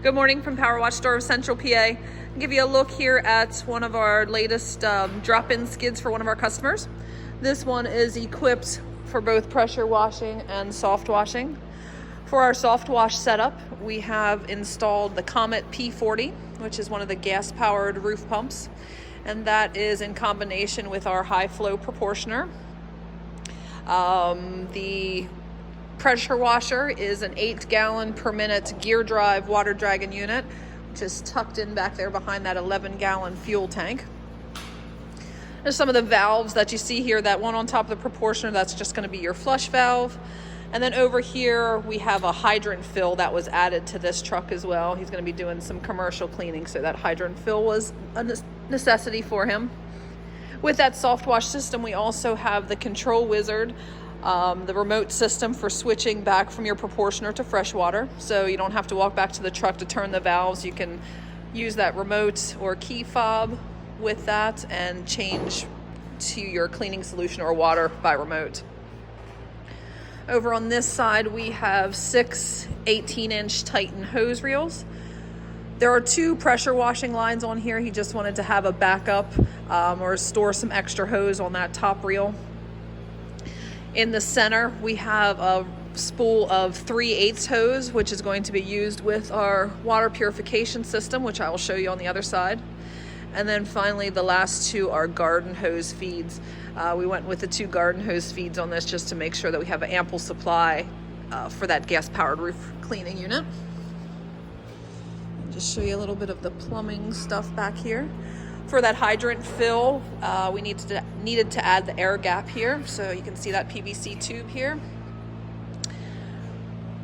Good morning from Power Wash Store of Central PA. I'll give you a look here at one of our latest drop-in skids for one of our customers. This one is equipped for both pressure washing and soft washing. For our soft wash setup, we have installed the Comet P40, which is one of the gas-powered roof pumps, and that is in combination with our high flow proportioner. The pressure washer is an 8-gallon per minute gear drive water dragon unit, which is tucked in back there behind that 11-gallon fuel tank. There's some of the valves that you see here. That one on top of the proportioner, that's just going to be your flush valve. And then over here we have a hydrant fill that was added to this truck as well. He's going to be doing some commercial cleaning, so that hydrant fill was a necessity for him. With that soft wash system, we also have the control wizard, the remote system for switching back from your proportioner to fresh water. So you don't have to walk back to the truck to turn the valves. You can use that remote or key fob with that and change to your cleaning solution or water by remote. Over on this side, we have 6 18-inch Titan hose reels. There are 2 pressure washing lines on here. He just wanted to have a backup or store some extra hose on that top reel. In the center, we have a spool of 3/8 hose, which is going to be used with our water purification system, which I will show you on the other side. And then finally, the last 2 are garden hose feeds. We went with the 2 garden hose feeds on this just to make sure that we have an ample supply for that gas-powered roof cleaning unit. I'll just show you a little bit of the plumbing stuff back here. For that hydrant fill, we needed to add the air gap here, so you can see that PVC tube here.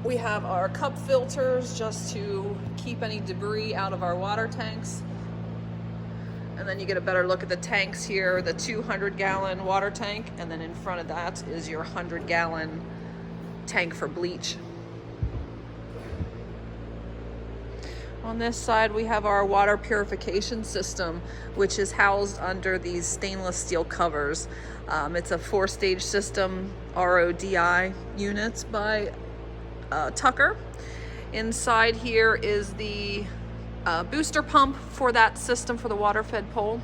We have our cup filters just to keep any debris out of our water tanks. And then you get a better look at the tanks here, the 200-gallon water tank, and then in front of that is your 100-gallon tank for bleach. On this side, we have our water purification system, which is housed under these stainless steel covers. It's a 4-stage system, RODI units by Tucker. Inside here is the booster pump for that system for the water-fed pole.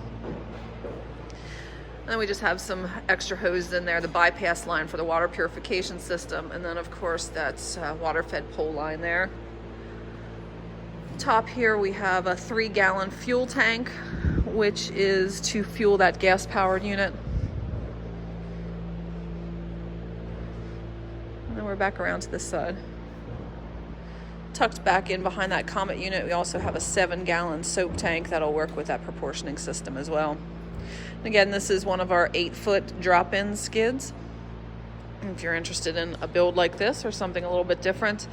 And then we just have some extra hoses in there, the bypass line for the water purification system, and then of course that's water-fed pole line there. Top here we have a 3-gallon fuel tank, which is to fuel that gas-powered unit. And then we're back around to this side. Tucked back in behind that Comet unit, we also have a 7-gallon soap tank that'll work with that proportioning system as well. And again, this is one of our 8-foot drop-in skids. If you're interested in a build like this or something a little bit different,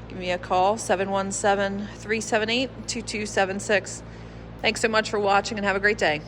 give me a call, 717-378-2276. Thanks so much for watching and have a great day.